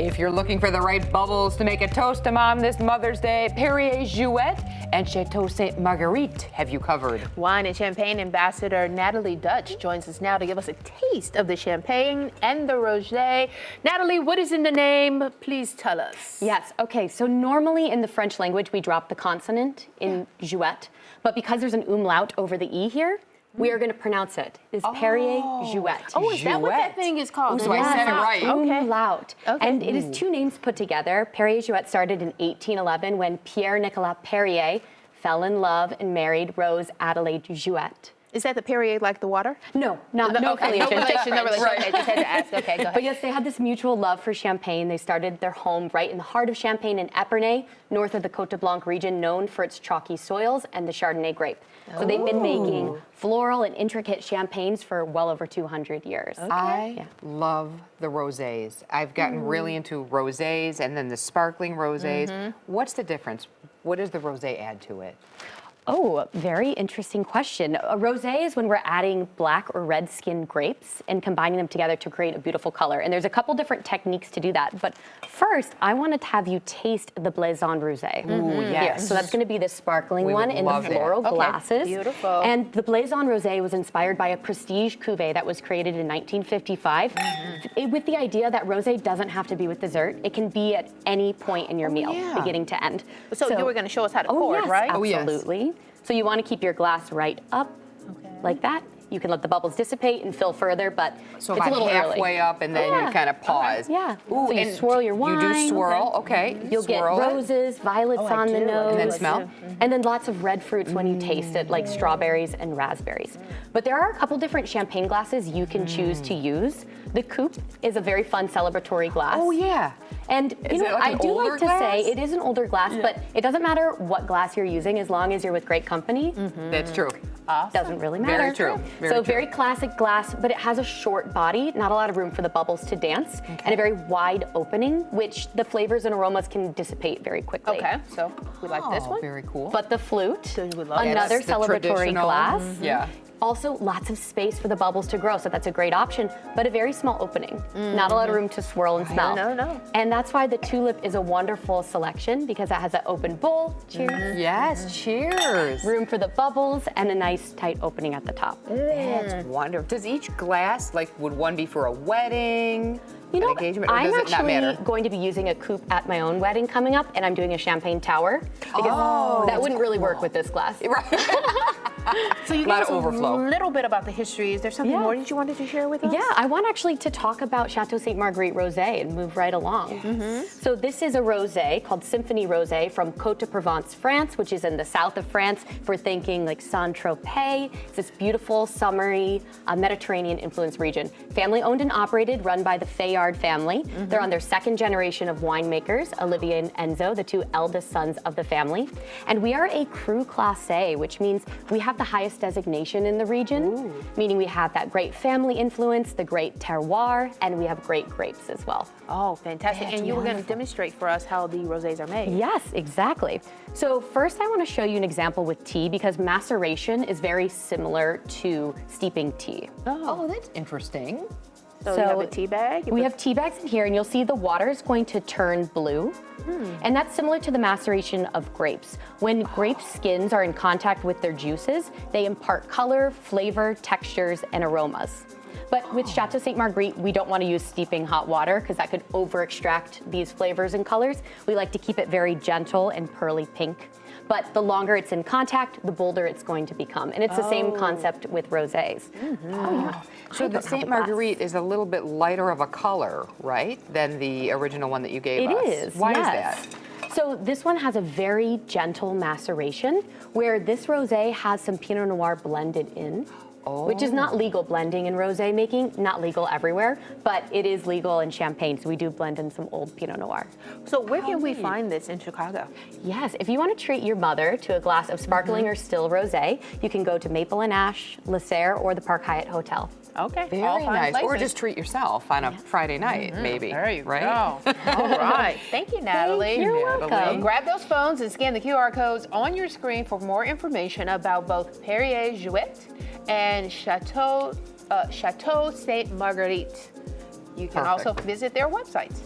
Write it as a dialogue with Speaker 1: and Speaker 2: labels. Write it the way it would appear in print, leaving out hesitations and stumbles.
Speaker 1: If you're looking for the right bubbles to make a toast to Mom this Mother's Day, Perrier Jouet and Chateau Ste. Marguerite have you covered.
Speaker 2: Wine and Champagne Ambassador Natalie Dutch joins us now to give us a taste of the champagne and the rosé. Natalie, what is in the name? Please tell us.
Speaker 3: Yes, okay, so normally in the French language we drop the consonant in Jouet, but because there's an umlaut over the E here, we are going to pronounce it. It's Perrier Jouet.
Speaker 2: Oh, is that what that thing is called?
Speaker 1: So I said it right.
Speaker 3: Umlaut.
Speaker 2: Okay.
Speaker 3: And it is two names put together. Perrier Jouet started in 1811 when Pierre-Nicolas Perrier fell in love and married Rose Adelaide Jouet.
Speaker 2: Is that the Perrier like the water?
Speaker 3: No, no
Speaker 2: Okay,
Speaker 3: affiliation.
Speaker 2: no relation. Okay, just had to ask. Okay, go ahead.
Speaker 3: But yes, they had this mutual love for champagne. They started their home right in the heart of Champagne in Epernay, north of the Côte de Blanc region, known for its chalky soils and the Chardonnay grape. So they've been making floral and intricate champagnes for well over 200 years.
Speaker 1: I love the rosés. I've gotten really into rosés and then the sparkling rosés. What's the difference? What does the rosé add to it?
Speaker 3: Oh, very interesting question. A rosé is when we're adding black or red skinned grapes and combining them together to create a beautiful color. And there's a couple different techniques to do that. But first, I wanted to have you taste the Blaison Rosé.
Speaker 1: Ooh, yes.
Speaker 3: Here. So that's going to be the sparkling
Speaker 1: We
Speaker 3: one
Speaker 1: would
Speaker 3: in the
Speaker 1: love that.
Speaker 3: floral
Speaker 2: Okay,
Speaker 3: glasses.
Speaker 2: beautiful.
Speaker 3: And the Blaison Rosé was inspired by a prestige cuvée that was created in 1955 with the idea that rosé doesn't have to be with dessert. It can be at any point in your meal,
Speaker 1: yeah.
Speaker 3: beginning to end.
Speaker 2: So you were going to show us how to pour
Speaker 3: yes,
Speaker 2: it, right?
Speaker 1: Oh, yes.
Speaker 3: Absolutely. So you want to keep your glass right up, like that. You can let the bubbles dissipate and fill further, but
Speaker 1: So
Speaker 3: it's a
Speaker 1: about
Speaker 3: little
Speaker 1: halfway
Speaker 3: early.
Speaker 1: up and then you kind of pause.
Speaker 3: Yeah.
Speaker 1: Ooh,
Speaker 3: So you
Speaker 1: and
Speaker 3: swirl your wine.
Speaker 1: You do swirl, okay.
Speaker 3: You'll get
Speaker 1: Swirl it.
Speaker 3: roses, violets on the nose.
Speaker 1: And then smell?
Speaker 3: And then lots of red fruits when you taste it, like strawberries and raspberries. But there are a couple different champagne glasses you can choose to use. The coupe is a very fun celebratory glass.
Speaker 1: Oh, yeah.
Speaker 3: And
Speaker 1: Is
Speaker 3: you
Speaker 1: it
Speaker 3: know,
Speaker 1: like
Speaker 3: I
Speaker 1: an
Speaker 3: do
Speaker 1: older
Speaker 3: like to
Speaker 1: glass?
Speaker 3: say it is an older glass, but it doesn't matter what glass you're using as long as you're with great company.
Speaker 1: That's true.
Speaker 3: Doesn't really matter.
Speaker 1: Very true. Very
Speaker 3: so
Speaker 1: true.
Speaker 3: very classic glass, but it has a short body, not a lot of room for the bubbles to dance, and a very wide opening, which the flavors and aromas can dissipate very quickly.
Speaker 2: Okay, so we like this
Speaker 1: Oh,
Speaker 2: one.
Speaker 1: very cool.
Speaker 3: But the flute,
Speaker 2: we love it.
Speaker 3: another
Speaker 1: Yes, the
Speaker 3: celebratory
Speaker 1: traditional.
Speaker 3: glass.
Speaker 1: Yeah.
Speaker 3: Also, lots of space for the bubbles to grow, so that's a great option, but a very small opening. Not a lot of room to swirl and smell.
Speaker 2: No.
Speaker 3: And that's why the tulip is a wonderful selection, because it has an open bowl. Cheers.
Speaker 1: Yes, cheers.
Speaker 3: Room for the bubbles and a nice tight opening at the top.
Speaker 1: That's wonderful. Does each glass, like, would one be for a wedding,
Speaker 3: You know,
Speaker 1: an engagement, or
Speaker 3: I'm
Speaker 1: does it not
Speaker 3: actually
Speaker 1: matter?
Speaker 3: going to be using a coupe at my own wedding coming up, and I'm doing a champagne tower. Because that wouldn't really work with this glass.
Speaker 2: So you
Speaker 1: Lot
Speaker 2: gave us
Speaker 1: of overflow.
Speaker 2: a little bit about the history. Is there something
Speaker 3: Yeah.
Speaker 2: more that you wanted to share with us?
Speaker 3: Yeah, I want actually to talk about Chateau Ste. Marguerite Rosé and move right along. So this is a rosé called Symphony Rosé from Côte de Provence, France, which is in the south of France. If we're thinking like Saint-Tropez, it's this beautiful, summery, Mediterranean-influenced region. Family-owned and operated, run by the Fayard family. They're on their second generation of winemakers, Olivier and Enzo, the two eldest sons of the family. And we are a Cru Classé, which means we have the highest designation in the region, meaning we have that great family influence, the great terroir, and we have great grapes as well.
Speaker 2: Oh, fantastic. And you were going to demonstrate for us how the rosés are made.
Speaker 3: Yes, exactly. So first I want to show you an example with tea because maceration is very similar to steeping tea.
Speaker 1: Oh, that's interesting.
Speaker 2: So you have a tea bag?
Speaker 3: We have tea bags in here, and you'll see the water is going to turn blue. And that's similar to the maceration of grapes. When grape skins are in contact with their juices, they impart color, flavor, textures, and aromas. But with Chateau Ste. Marguerite, we don't want to use steeping hot water because that could over-extract these flavors and colors. We like to keep it very gentle and pearly pink. But the longer it's in contact, the bolder it's going to become. And it's the same concept with rosés.
Speaker 1: So the St. Marguerite is a little bit lighter of a color, right, than the original one that you gave us?
Speaker 3: It is.
Speaker 1: Why
Speaker 3: yes.
Speaker 1: is that?
Speaker 3: So this one has a very gentle maceration, where this rosé has some Pinot Noir blended in. Which is not legal blending in rosé making, not legal everywhere, but it is legal in Champagne, so we do blend in some old Pinot Noir.
Speaker 2: So where can we find this in Chicago?
Speaker 3: Yes, if you want to treat your mother to a glass of sparkling or still rosé, you can go to Maple and Ash, Le Serre, or the Park Hyatt Hotel.
Speaker 2: Okay.
Speaker 1: Very
Speaker 2: all fine
Speaker 1: nice. Or
Speaker 2: places.
Speaker 1: just treat yourself on a Friday night, maybe.
Speaker 2: There you
Speaker 1: right?
Speaker 2: go. All right. Thank you, Natalie.
Speaker 3: You're
Speaker 1: Natalie.
Speaker 3: welcome.
Speaker 2: Grab those phones and scan the QR codes on your screen for more information about both Perrier Jouet and Chateau Ste. Marguerite. You can
Speaker 1: Perfect.
Speaker 2: also visit their websites.